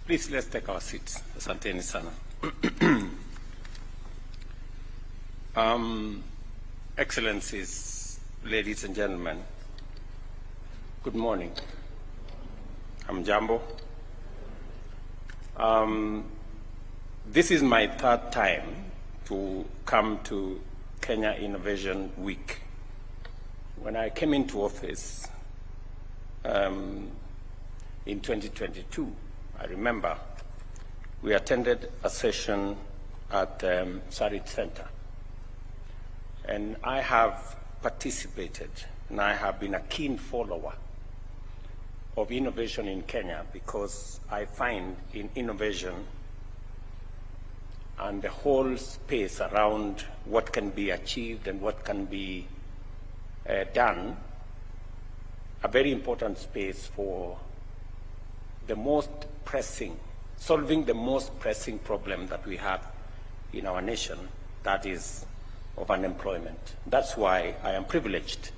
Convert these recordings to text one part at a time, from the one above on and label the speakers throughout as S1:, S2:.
S1: Please, let's take our seats. Asanteni sana. Excellencies, ladies and gentlemen, good morning. I'm Jambo. This is my third time to come to Kenya Innovation Week. When I came into office in 2022, I remember we attended a session at Sarit Center. And I have participated, and I have been a keen follower of innovation in Kenya, because I find in innovation and the whole space around what can be achieved and what can be done, a very important space for the most pressing, solving the most pressing problem that we have in our nation, that is of unemployment. That's why I am privileged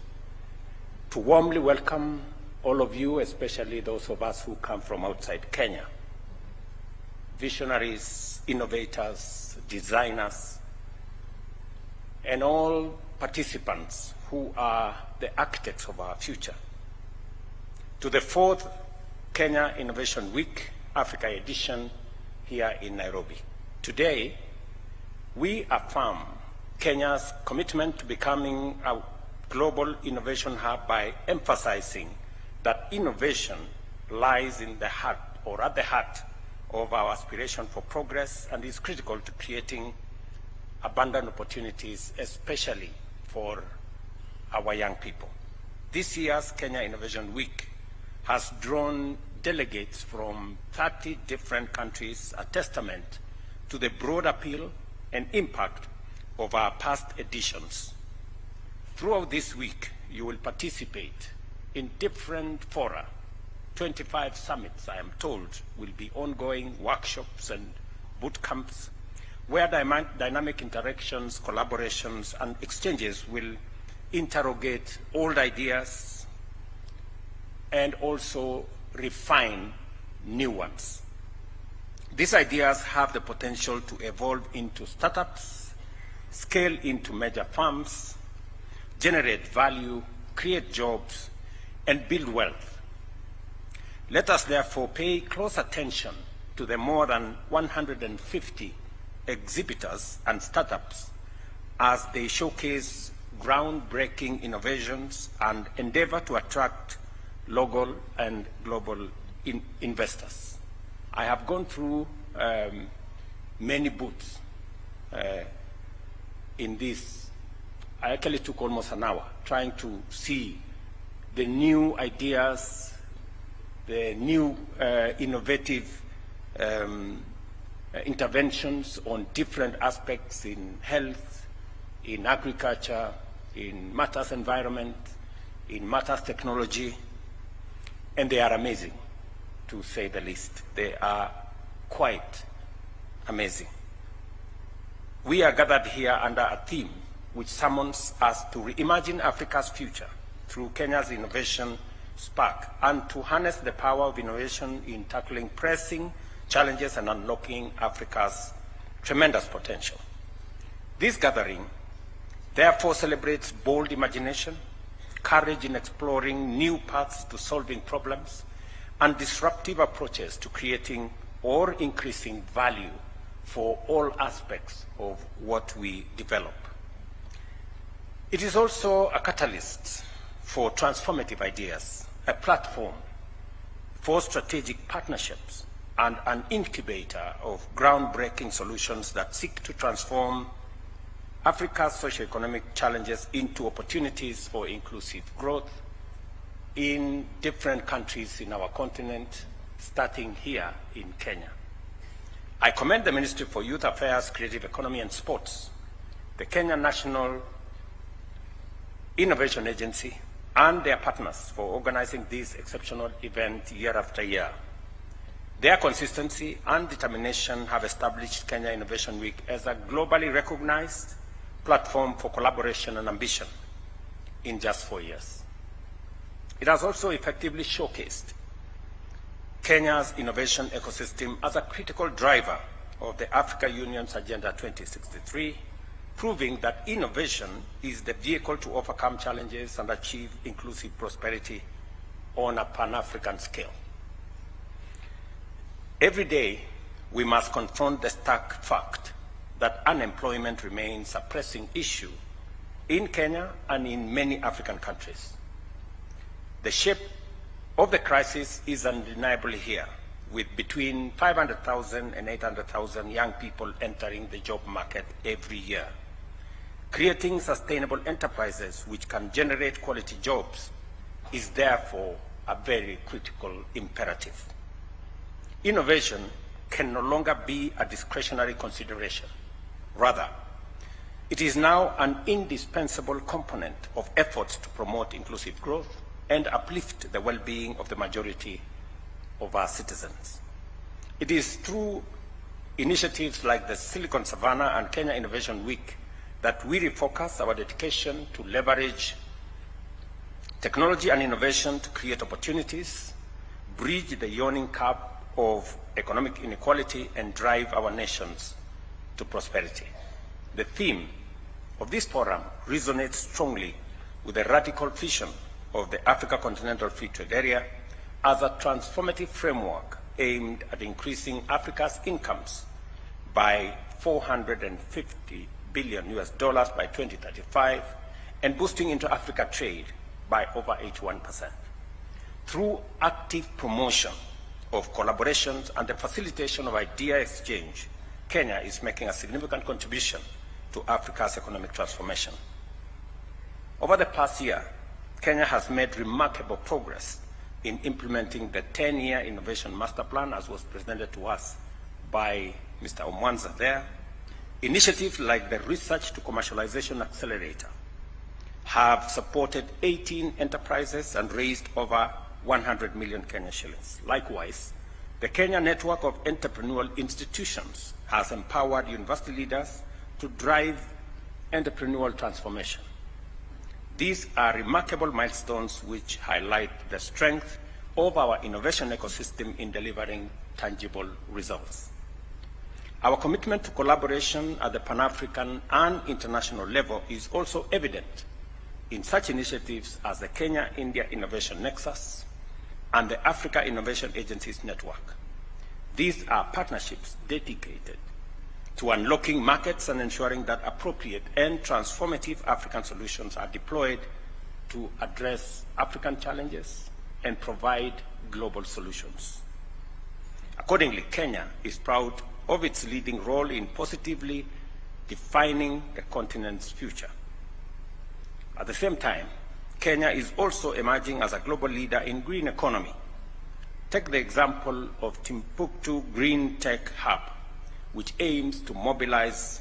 S1: to warmly welcome all of you, especially those of us who come from outside Kenya, visionaries, innovators, designers, and all participants who are the architects of our future, to the 4th Kenya Innovation Week, Africa edition here in Nairobi. Today, we affirm Kenya's commitment to becoming a global innovation hub by emphasizing that innovation lies in the heart, or at the heart, of our aspiration for progress, and is critical to creating abundant opportunities, especially for our young people. This year's Kenya Innovation Week has drawn delegates from 30 different countries, a testament to the broad appeal and impact of our past editions. Throughout this week, you will participate in different fora. 25 summits, I am told, will be ongoing workshops and boot camps, where dynamic interactions, collaborations, and exchanges will interrogate old ideas and also refine new ones. These ideas have the potential to evolve into startups, scale into major firms, generate value, create jobs, and build wealth. Let us therefore pay close attention to the more than 150 exhibitors and startups as they showcase groundbreaking innovations and endeavor to attract local and global investors. I have gone through many booths in this. I actually took almost an hour trying to see the new ideas, the new innovative interventions on different aspects in health, in agriculture, in matters environment, in matters technology, and they are amazing, to say the least. They are quite amazing. We are gathered here under a theme which summons us to reimagine Africa's future through Kenya's Innovation Spark, and to harness the power of innovation in tackling pressing challenges and unlocking Africa's tremendous potential. This gathering therefore celebrates bold imagination, courage in exploring new paths to solving problems, and disruptive approaches to creating or increasing value for all aspects of what we develop. It is also a catalyst for transformative ideas, a platform for strategic partnerships, and an incubator of groundbreaking solutions that seek to transform Africa's socioeconomic challenges into opportunities for inclusive growth in different countries in our continent, starting here in Kenya. I commend the Ministry for Youth Affairs, Creative Economy and Sports, the Kenya National Innovation Agency, and their partners for organizing this exceptional event year after year. Their consistency and determination have established Kenya Innovation Week as a globally recognized platform for collaboration and ambition in just 4 years. It has also effectively showcased Kenya's innovation ecosystem as a critical driver of the Africa Union's Agenda 2063, proving that innovation is the vehicle to overcome challenges and achieve inclusive prosperity on a Pan-African scale. Every day, we must confront the stark fact that unemployment remains a pressing issue in Kenya and in many African countries. The shape of the crisis is undeniably here, with between 500,000 and 800,000 young people entering the job market every year. Creating sustainable enterprises which can generate quality jobs is therefore a very critical imperative. Innovation can no longer be a discretionary consideration. Rather, it is now an indispensable component of efforts to promote inclusive growth and uplift the well-being of the majority of our citizens. It is through initiatives like the Silicon Savannah and Kenya Innovation Week that we refocus our dedication to leverage technology and innovation to create opportunities, bridge the yawning gap of economic inequality, and drive our nations to prosperity. The theme of this forum resonates strongly with the radical vision of the Africa Continental Free Trade Area as a transformative framework aimed at increasing Africa's incomes by $450 billion by 2035 and boosting intra-Africa trade by over 81%. Through active promotion of collaborations and the facilitation of idea exchange, Kenya is making a significant contribution to Africa's economic transformation. Over the past year, Kenya has made remarkable progress in implementing the 10-year Innovation Master Plan, as was presented to us by Mr. Omwanza there. Initiatives like the Research to Commercialization Accelerator have supported 18 enterprises and raised over 100 million Kenyan shillings. Likewise, the Kenya Network of Entrepreneurial Institutions has empowered university leaders to drive entrepreneurial transformation. These are remarkable milestones which highlight the strength of our innovation ecosystem in delivering tangible results. Our commitment to collaboration at the Pan-African and international level is also evident in such initiatives as the Kenya-India Innovation Nexus and the Africa Innovation Agencies Network. These are partnerships dedicated to unlocking markets and ensuring that appropriate and transformative African solutions are deployed to address African challenges and provide global solutions. Accordingly, Kenya is proud of its leading role in positively defining the continent's future. At the same time, Kenya is also emerging as a global leader in green economy. Take the example of Timbuktu Green Tech Hub, which aims to mobilize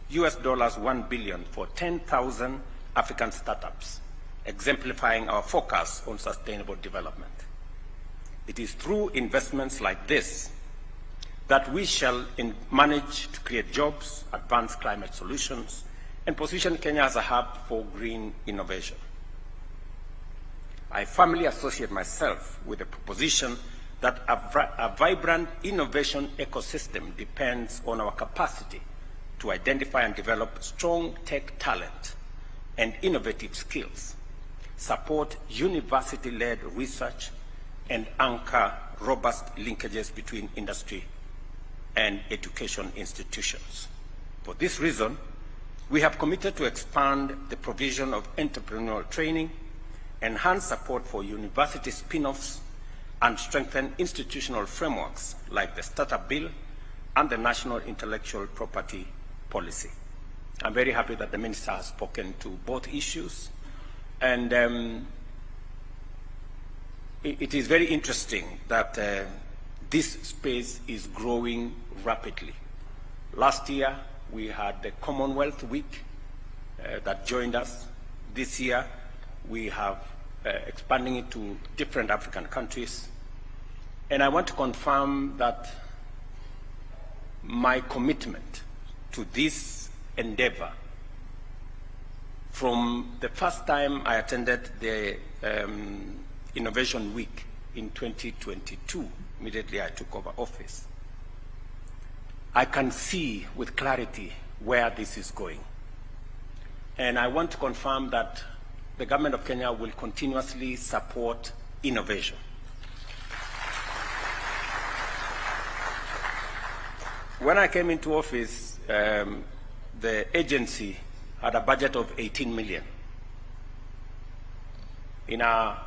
S1: $1 billion for 10,000 African startups, exemplifying our focus on sustainable development. It is through investments like this that we shall manage to create jobs, advance climate solutions, and position Kenya as a hub for green innovation. I firmly associate myself with the proposition that a vibrant innovation ecosystem depends on our capacity to identify and develop strong tech talent and innovative skills, support university-led research, and anchor robust linkages between industry and education institutions. For this reason, we have committed to expand the provision of entrepreneurial training, enhance support for university spin-offs, and strengthen institutional frameworks like the Startup Bill and the National Intellectual Property Policy. I'm very happy that the Minister has spoken to both issues, and it is very interesting that this space is growing rapidly. Last year, we had the Commonwealth Week that joined us. This year, we have expanding it to different African countries. And I want to confirm that my commitment to this endeavor from the first time I attended the Innovation Week in 2022, immediately I took over office, I can see with clarity where this is going. And I want to confirm that the government of Kenya will continuously support innovation. When I came into office, the agency had a budget of 18 million. In our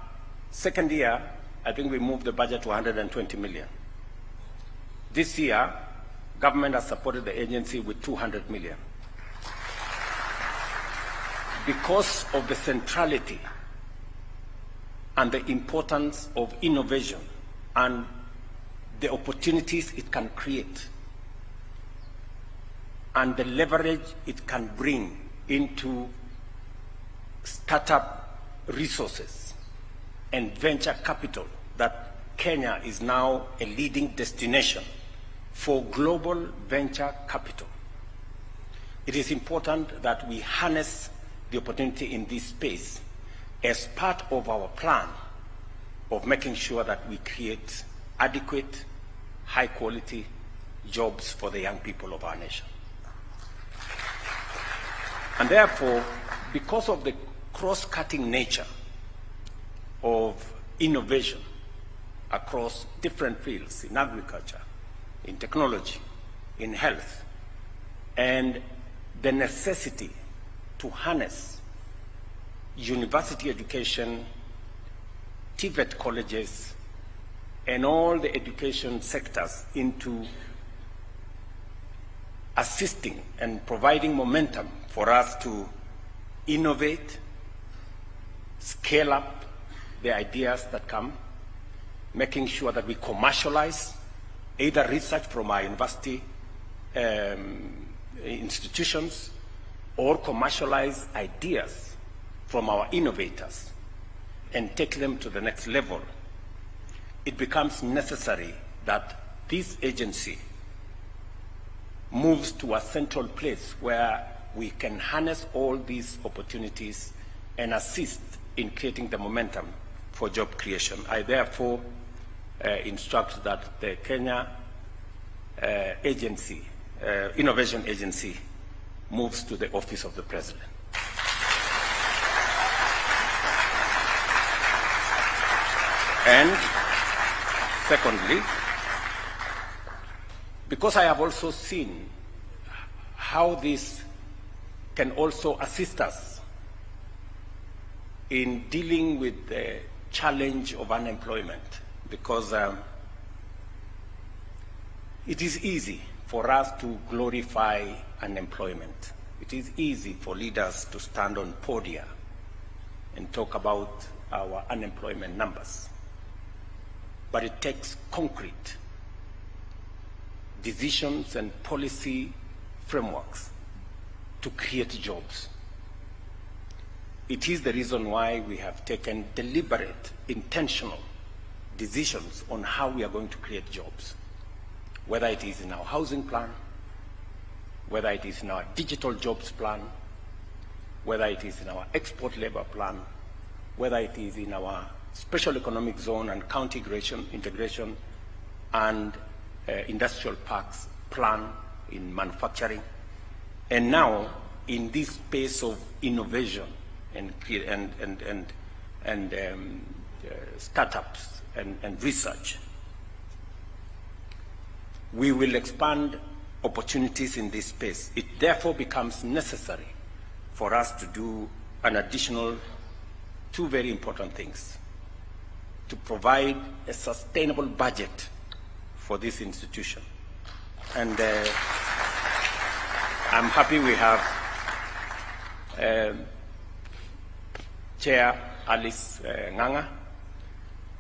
S1: second year, I think we moved the budget to 120 million. This year, government has supported the agency with 200 million. Because of the centrality and the importance of innovation and the opportunities it can create and the leverage it can bring into startup resources and venture capital, that Kenya is now a leading destination for global venture capital. It is important that we harness the opportunity in this space as part of our plan of making sure that we create adequate, high-quality jobs for the young people of our nation. And therefore, because of the cross-cutting nature of innovation across different fields, in agriculture, in technology, in health, and the necessity to harness university education, TVET colleges, and all the education sectors into assisting and providing momentum for us to innovate, scale up the ideas that come, making sure that we commercialize either research from our university institutions or commercialize ideas from our innovators and take them to the next level. It becomes necessary that this agency moves to a central place where we can harness all these opportunities and assist in creating the momentum for job creation. I therefore instruct that the Kenya Innovation Agency moves to the office of the President. And secondly, because I have also seen how this can also assist us in dealing with the challenge of unemployment, because it is easy for us to glorify unemployment. It is easy for leaders to stand on podia and talk about our unemployment numbers. But it takes concrete decisions and policy frameworks to create jobs. It is the reason why we have taken deliberate, intentional decisions on how we are going to create jobs, whether it is in our housing plan, whether it is in our digital jobs plan, whether it is in our export labor plan, whether it is in our special economic zone and county integration and industrial parks plan in manufacturing, and now in this space of innovation and startups and research. We will expand opportunities in this space. It therefore becomes necessary for us to do an additional two very important things: to provide a sustainable budget for this institution. And I'm happy we have Chair Alice Nganga.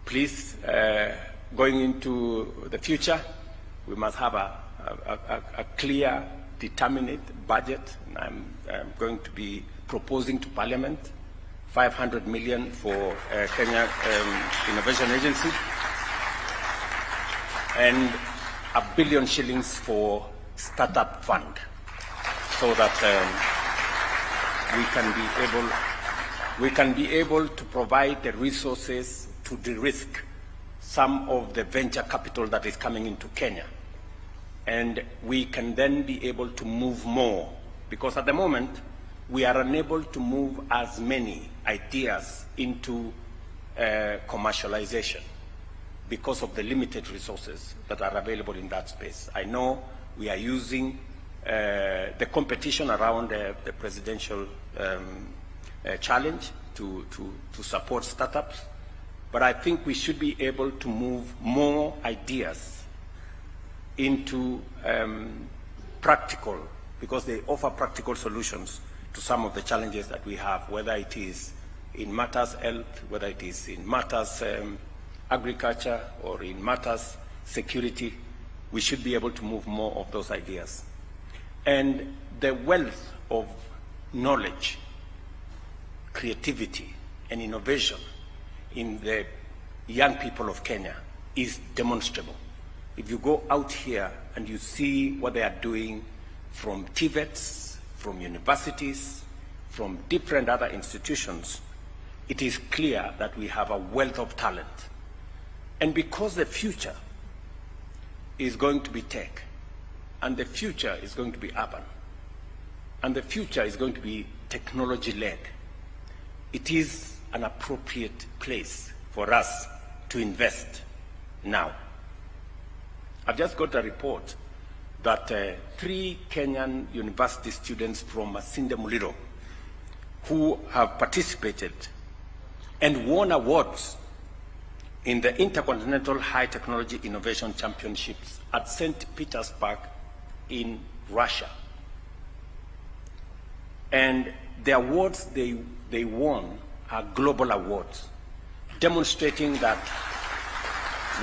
S1: Please, going into the future, we must have a clear, determinate budget. And I'm going to be proposing to Parliament 500 million for Kenya Innovation Agency and $1 billion shillings for startup fund, so that we can be able to provide the resources to de-risk some of the venture capital that is coming into Kenya. And we can then be able to move more, because at the moment, we are unable to move as many ideas into commercialization because of the limited resources that are available in that space. I know we are using the competition around the presidential challenge to support startups, but I think we should be able to move more ideas into practical, because they offer practical solutions to some of the challenges that we have, whether it is in matters health, whether it is in matters agriculture, or in matters security. We should be able to move more of those ideas. And the wealth of knowledge, creativity, and innovation in the young people of Kenya is demonstrable. If you go out here and you see what they are doing from TVETs, from universities, from different other institutions, it is clear that we have a wealth of talent. And because the future is going to be tech, and the future is going to be urban, and the future is going to be technology-led, it is an appropriate place for us to invest now. I've just got a report that 3 Kenyan university students from Masinde Muliro who have participated and won awards in the Intercontinental High Technology Innovation Championships at St. Petersburg in Russia. And the awards they won are global awards, demonstrating that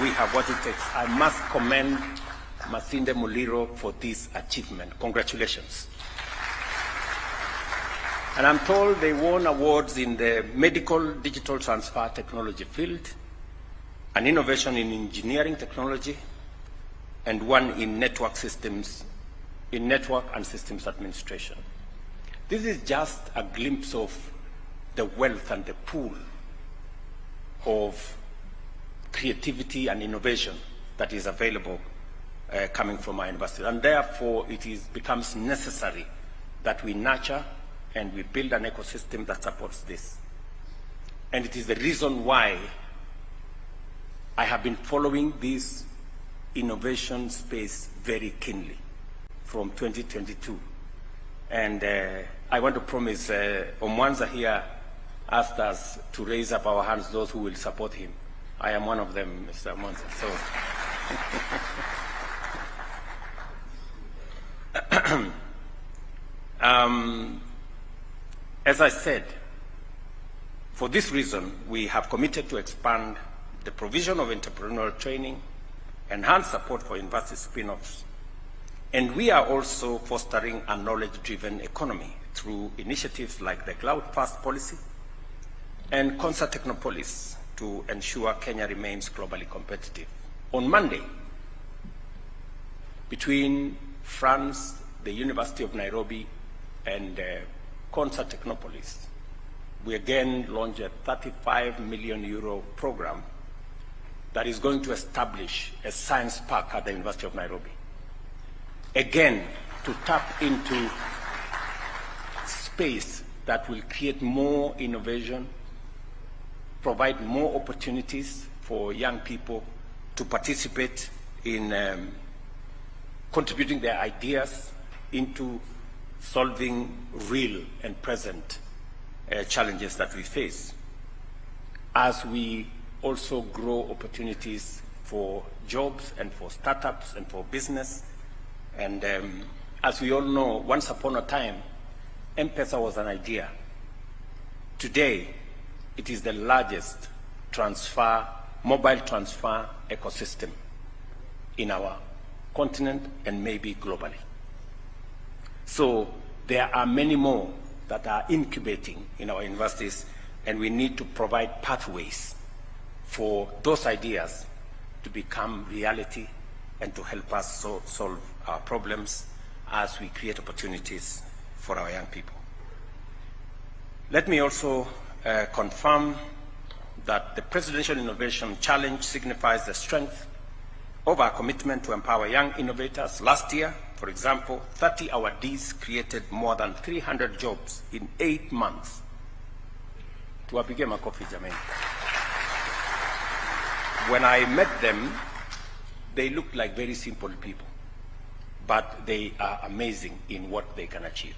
S1: we have what it takes. I must commend Masinde Muliro for this achievement. Congratulations. And I'm told they won awards in the medical digital transfer technology field, an innovation in engineering technology, and one in network systems, in network and systems administration. This is just a glimpse of the wealth and the pool of creativity and innovation that is available coming from our university. And therefore, becomes necessary that we nurture and we build an ecosystem that supports this. And it is the reason why I have been following this innovation space very keenly from 2022. And I want to promise, Omwanza here asked us to raise up our hands, those who will support him. I am one of them, Mr. Omwanza. So. As I said, for this reason, we have committed to expand the provision of entrepreneurial training, enhance support for university spin-offs, and we are also fostering a knowledge-driven economy through initiatives like the Cloud First policy and Concert Technopolis to ensure Kenya remains globally competitive. On Monday, between France, the University of Nairobi, and Concert Technopolis, we again launched a 35 million euro program that is going to establish a science park at the University of Nairobi. Again, to tap into space that will create more innovation, provide more opportunities for young people to participate in contributing their ideas into solving real and present challenges that we face, as we also grow opportunities for jobs and for startups and for business. And as we all know, once upon a time, M-Pesa was an idea. Today, it is the largest mobile transfer ecosystem in our continent and maybe globally. So there are many more that are incubating in our universities, and we need to provide pathways for those ideas to become reality and to help us solve our problems as we create opportunities for our young people. Let me also confirm that the Presidential Innovation Challenge signifies the strength of our commitment to empower young innovators. Last year, for example, 30 awardees created more than 300 jobs in 8 months. Tuwapige makofi jameni. When I met them, they looked like very simple people, but they are amazing in what they can achieve.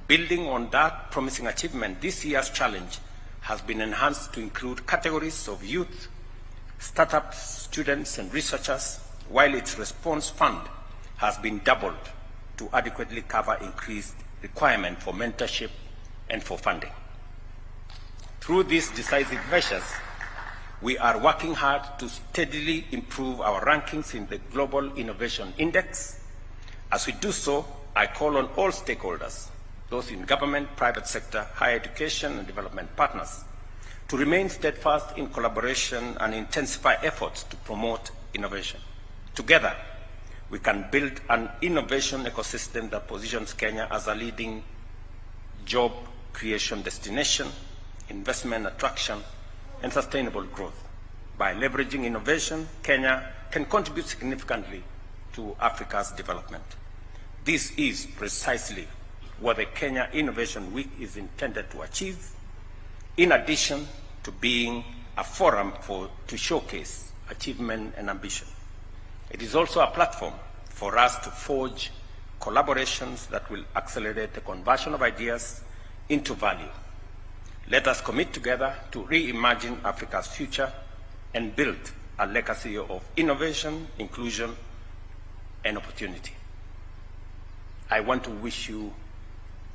S1: Building on that promising achievement, this year's challenge has been enhanced to include categories of youth, startups, students, and researchers, while its response fund has been doubled to adequately cover increased requirement for mentorship and for funding. Through these decisive measures, we are working hard to steadily improve our rankings in the Global Innovation Index. As we do so, I call on all stakeholders, those in government, private sector, higher education, and development partners, to remain steadfast in collaboration and intensify efforts to promote innovation. Together, we can build an innovation ecosystem that positions Kenya as a leading job creation destination, investment attraction, and sustainable growth. By leveraging innovation, Kenya can contribute significantly to Africa's development. This is precisely what the Kenya Innovation Week is intended to achieve, in addition to being a forum to showcase achievement and ambition. It is also a platform for us to forge collaborations that will accelerate the conversion of ideas into value. Let us commit together to reimagine Africa's future and build a legacy of innovation, inclusion, and opportunity. I want to wish you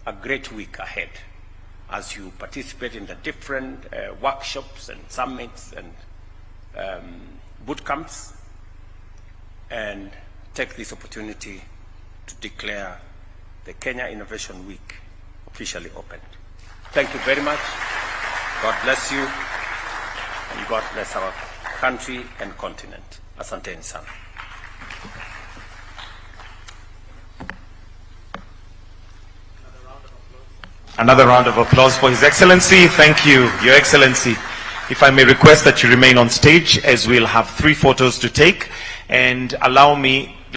S1: a great week ahead as you participate in the different workshops and summits and boot camps, and take this opportunity to declare the Kenya Innovation Week officially opened. Thank you very much. God bless you, and God bless our country and continent. Asanteni sana.
S2: Another round of applause for His Excellency. Thank you, Your Excellency. If I may request that you remain on stage, as we'll have 3 photos to take, and allow me